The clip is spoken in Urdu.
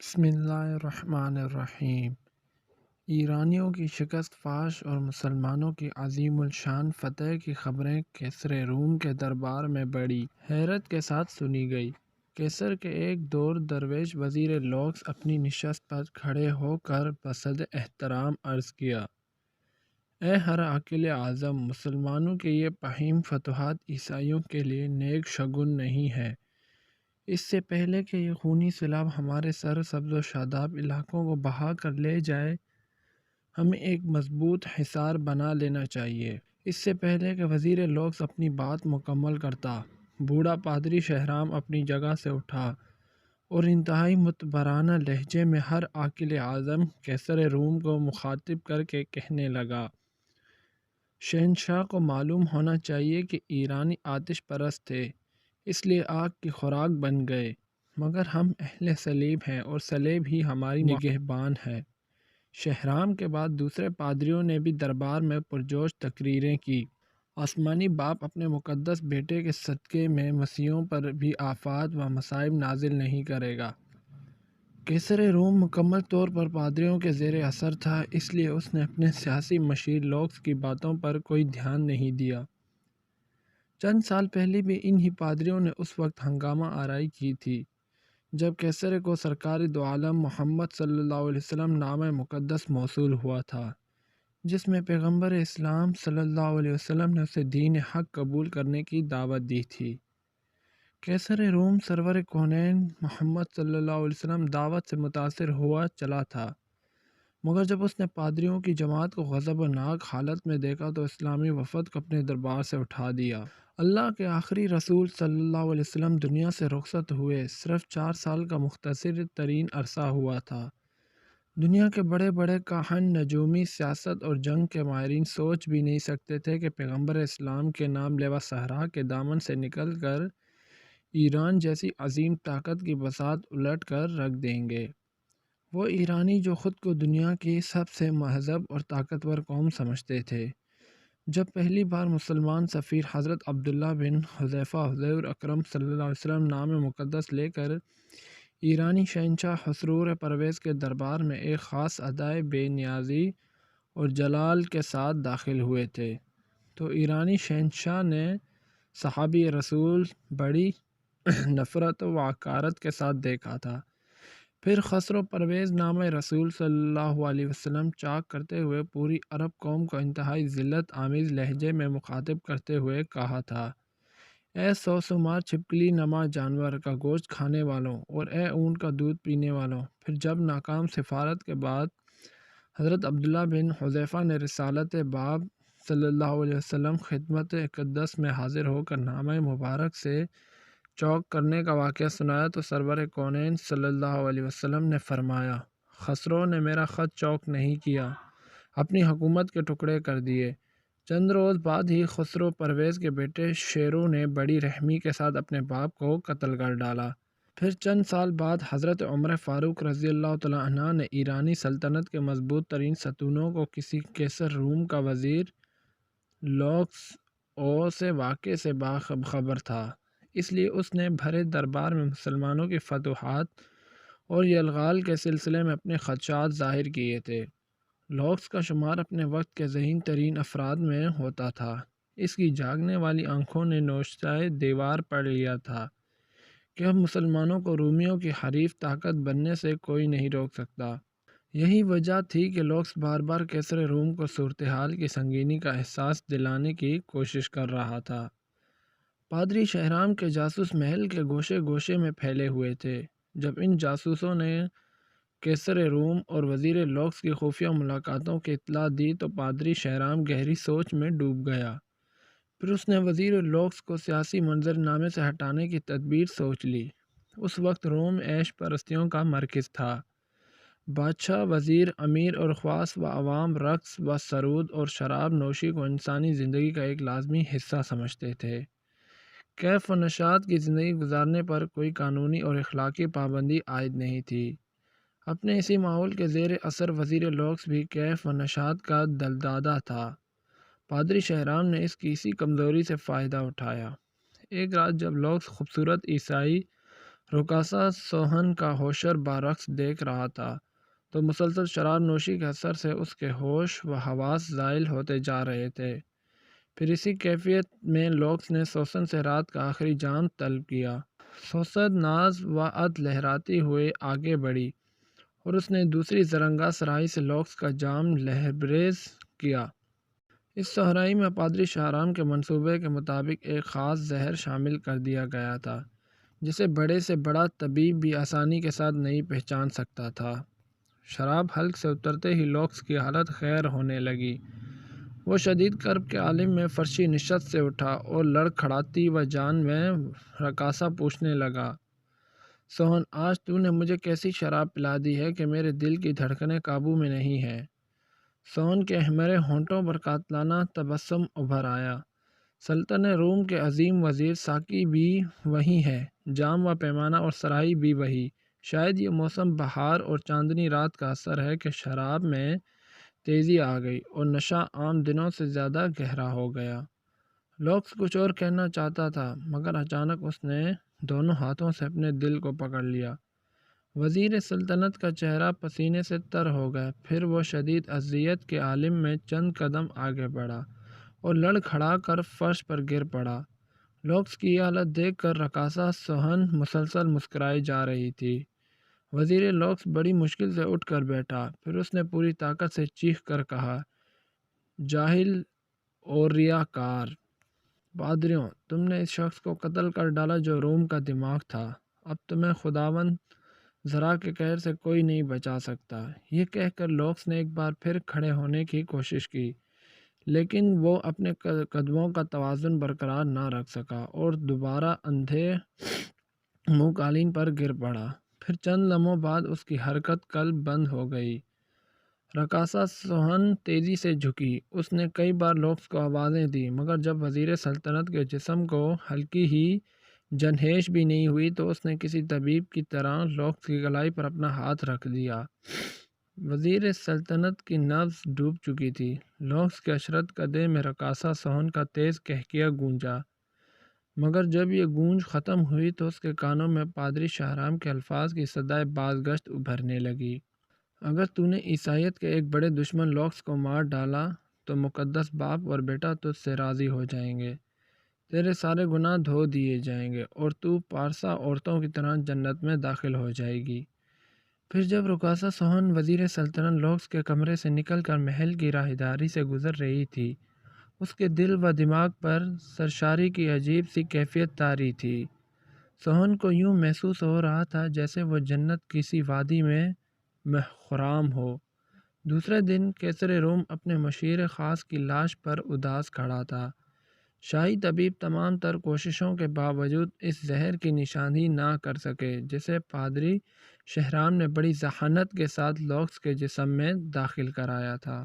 بسم اللہ الرحمن الرحیم۔ ایرانیوں کی شکست فاش اور مسلمانوں کی عظیم الشان فتح کی خبریں کیسر روم کے دربار میں بڑی حیرت کے ساتھ سنی گئی۔ کیسر کے ایک دور درویش وزیر لوکس اپنی نشست پر کھڑے ہو کر بصد احترام عرض کیا: اے ہرعقل اعظم، مسلمانوں کے یہ پہیم فتوحات عیسائیوں کے لیے نیک شگون نہیں ہے۔ اس سے پہلے کہ یہ خونی سیلاب ہمارے سر سبز و شاداب علاقوں کو بہا کر لے جائے، ہمیں ایک مضبوط حصار بنا لینا چاہیے۔ اس سے پہلے کہ وزیر لوکس اپنی بات مکمل کرتا، بوڑھا پادری شہرام اپنی جگہ سے اٹھا اور انتہائی معتبرانہ لہجے میں ہر عاقل اعظم کیسر روم کو مخاطب کر کے کہنے لگا: شہنشاہ کو معلوم ہونا چاہیے کہ ایرانی آتش پرست تھے، اس لیے آگ کی خوراک بن گئے، مگر ہم اہل صلیب ہیں اور صلیب ہی ہماری نگہبان ہے۔ شہرام کے بعد دوسرے پادریوں نے بھی دربار میں پرجوش تقریریں کی: آسمانی باپ اپنے مقدس بیٹے کے صدقے میں مسیحیوں پر بھی آفات و مصائب نازل نہیں کرے گا۔ کیسر روم مکمل طور پر پادریوں کے زیر اثر تھا، اس لیے اس نے اپنے سیاسی مشیر لوکس کی باتوں پر کوئی دھیان نہیں دیا۔ چند سال پہلے بھی انہی پادریوں نے اس وقت ہنگامہ آرائی کی تھی جب کیسر کو سرکار دو عالم محمد صلی اللہ علیہ وسلم نامہ مقدس موصول ہوا تھا، جس میں پیغمبر اسلام صلی اللہ علیہ وسلم نے اسے دین حق قبول کرنے کی دعوت دی تھی۔ کیسر روم سرور کونین محمد صلی اللہ علیہ وسلم دعوت سے متاثر ہوا چلا تھا، مگر جب اس نے پادریوں کی جماعت کو غضبناک حالت میں دیکھا تو اسلامی وفد کو اپنے دربار سے اٹھا دیا۔ اللہ کے آخری رسول صلی اللہ علیہ وسلم دنیا سے رخصت ہوئے صرف 4 سال کا مختصر ترین عرصہ ہوا تھا۔ دنیا کے بڑے بڑے کاہن، نجومی، سیاست اور جنگ کے ماہرین سوچ بھی نہیں سکتے تھے کہ پیغمبر اسلام کے نام لیوا صحرا کے دامن سے نکل کر ایران جیسی عظیم طاقت کی بساط الٹ کر رکھ دیں گے۔ وہ ایرانی جو خود کو دنیا کی سب سے مہذب اور طاقتور قوم سمجھتے تھے، جب پہلی بار مسلمان سفیر حضرت عبداللہ بن حذیفہ حضور اکرم صلی اللہ علیہ وسلم نام مقدس لے کر ایرانی شہنشاہ حسرور پرویز کے دربار میں ایک خاص ادائے بے نیازی اور جلال کے ساتھ داخل ہوئے تھے، تو ایرانی شہنشاہ نے صحابی رسول بڑی نفرت و عقارت کے ساتھ دیکھا تھا۔ پھر خسرو پرویز نامہ رسول صلی اللہ علیہ وسلم چاک کرتے ہوئے پوری عرب قوم کو انتہائی ذلت آمیز لہجے میں مخاطب کرتے ہوئے کہا تھا: اے سو شمار چھپکلی نما جانور کا گوشت کھانے والوں اور اے اونٹ کا دودھ پینے والوں۔ پھر جب ناکام سفارت کے بعد حضرت عبداللہ بن حذیفہ نے رسالت باب صلی اللہ علیہ وسلم خدمت اقدس میں حاضر ہو کر نامہ مبارک سے چوک کرنے کا واقعہ سنایا تو سرور کونین صلی اللہ علیہ وسلم نے فرمایا: خسرو نے میرا خط چوک نہیں کیا، اپنی حکومت کے ٹکڑے کر دیے۔ چند روز بعد ہی خسرو پرویز کے بیٹے شیرو نے بڑی رحمی کے ساتھ اپنے باپ کو قتل کر ڈالا۔ پھر چند سال بعد حضرت عمر فاروق رضی اللہ تعالیٰ عنہ نے ایرانی سلطنت کے مضبوط ترین ستونوں کو کسی کیسر روم کا وزیر لوکس او سے واقعے سے باخبر تھا، اس لیے اس نے بھرے دربار میں مسلمانوں کی فتوحات اور یلغال کے سلسلے میں اپنے خدشات ظاہر کیے تھے۔ لوکس کا شمار اپنے وقت کے ذہین ترین افراد میں ہوتا تھا۔ اس کی جاگنے والی آنکھوں نے نوشتہ دیوار پڑھ لیا تھا کہ اب مسلمانوں کو رومیوں کی حریف طاقت بننے سے کوئی نہیں روک سکتا۔ یہی وجہ تھی کہ لوکس بار بار کیسر روم کو صورتحال کی سنگینی کا احساس دلانے کی کوشش کر رہا تھا۔ پادری شہرام کے جاسوس محل کے گوشے گوشے میں پھیلے ہوئے تھے۔ جب ان جاسوسوں نے کیسر روم اور وزیر لوکس کی خفیہ ملاقاتوں کی اطلاع دی تو پادری شہرام گہری سوچ میں ڈوب گیا۔ پھر اس نے وزیر لوکس کو سیاسی منظرنامے سے ہٹانے کی تدبیر سوچ لی۔ اس وقت روم عیش پرستیوں کا مرکز تھا۔ بادشاہ، وزیر، امیر اور خواص و عوام رقص و سرود اور شراب نوشی کو انسانی زندگی کا ایک لازمی حصہ سمجھتے تھے۔ کیف و نشاط کی زندگی گزارنے پر کوئی قانونی اور اخلاقی پابندی عائد نہیں تھی۔ اپنے اسی ماحول کے زیر اثر وزیر لوکس بھی کیف و نشاط کا دلدادہ تھا۔ پادری شہرام نے اس کی اسی کمزوری سے فائدہ اٹھایا۔ ایک رات جب لوکس خوبصورت عیسائی رکاسا سوہن کا ہوشر برعکس دیکھ رہا تھا تو مسلسل شراب نوشی کے اثر سے اس کے ہوش و حواس زائل ہوتے جا رہے تھے۔ پھر اسی کیفیت میں لوکس نے سوسن سے رات کا آخری جام طلب کیا۔ سوسن ناز و عد لہراتی ہوئے آگے بڑھی اور اس نے دوسری زرنگا سرائی سے لوکس کا جام لہبریز کیا۔ اس صحرائی میں پادری شاہرام کے منصوبے کے مطابق ایک خاص زہر شامل کر دیا گیا تھا جسے بڑے سے بڑا طبیب بھی آسانی کے ساتھ نہیں پہچان سکتا تھا۔ شراب حلق سے اترتے ہی لوکس کی حالت خیر ہونے لگی۔ وہ شدید کرب کے عالم میں فرشی نشست سے اٹھا اور لڑکھڑاتی و جان میں رقاصہ پوچھنے لگا، سوہن، آج تو نے مجھے کیسی شراب پلا دی ہے کہ میرے دل کی دھڑکنیں قابو میں نہیں ہیں؟ سوہن کے احمر ہونٹوں پر قاتلانہ تبسم ابھر آیا۔ سلطنت روم کے عظیم وزیر ساقی بھی وہی ہے، جام و پیمانہ اور سرائی بھی وہی۔ شاید یہ موسم بہار اور چاندنی رات کا اثر ہے کہ شراب میں تیزی آ گئی اور نشہ عام دنوں سے زیادہ گہرا ہو گیا۔ لوکس کچھ اور کہنا چاہتا تھا مگر اچانک اس نے دونوں ہاتھوں سے اپنے دل کو پکڑ لیا۔ وزیر سلطنت کا چہرہ پسینے سے تر ہو گیا، پھر وہ شدید اذیت کے عالم میں چند قدم آگے بڑھا اور لڑکھڑا کر فرش پر گر پڑا۔ لوکس کی یہ حالت دیکھ کر رقاصہ سوہن مسلسل مسکرائی جا رہی تھی۔ وزیر لوکس بڑی مشکل سے اٹھ کر بیٹھا، پھر اس نے پوری طاقت سے چیخ کر کہا، جاہل اور ریاکار! پادریوں، تم نے اس شخص کو قتل کر ڈالا جو روم کا دماغ تھا۔ اب تمہیں خداوند ذرا کے قہر سے کوئی نہیں بچا سکتا۔ یہ کہہ کر لوکس نے ایک بار پھر کھڑے ہونے کی کوشش کی، لیکن وہ اپنے قدموں کا توازن برقرار نہ رکھ سکا اور دوبارہ اندھے منہ قالین پر گر پڑا۔ پھر چند لمحوں بعد اس کی حرکت قلب بند ہو گئی۔ رقاصہ سوہن تیزی سے جھکی۔ اس نے کئی بار لوکس کو آوازیں دیں مگر جب وزیر سلطنت کے جسم کو ہلکی ہی جنحیش بھی نہیں ہوئی تو اس نے کسی طبیب کی طرح لوکس کی کلائی پر اپنا ہاتھ رکھ دیا۔ وزیر سلطنت کی نبض ڈوب چکی تھی۔ لوکس کے عشرت قدے میں رقاصہ سوہن کا تیز قہقہہ گونجا، مگر جب یہ گونج ختم ہوئی تو اس کے کانوں میں پادری شاہرام کے الفاظ کی صدائے بازگشت ابھرنے لگی۔ اگر تو نے عیسائیت کے ایک بڑے دشمن لوکس کو مار ڈالا تو مقدس باپ اور بیٹا تجھ سے راضی ہو جائیں گے، تیرے سارے گناہ دھو دیے جائیں گے اور تو پارسا عورتوں کی طرح جنت میں داخل ہو جائے گی۔ پھر جب رقاصہ سوہن وزیر سلطنت لوکس کے کمرے سے نکل کر محل کی راہداری سے گزر رہی تھی، اس کے دل و دماغ پر سرشاری کی عجیب سی کیفیت طاری تھی۔ سوہن کو یوں محسوس ہو رہا تھا جیسے وہ جنت کسی وادی میں خرام ہو۔ دوسرے دن قیصر روم اپنے مشیر خاص کی لاش پر اداس کھڑا تھا۔ شاہی طبیب تمام تر کوششوں کے باوجود اس زہر کی نشاندہی نہ کر سکے جسے پادری شاہرام نے بڑی ذہانت کے ساتھ لوکس کے جسم میں داخل کرایا تھا۔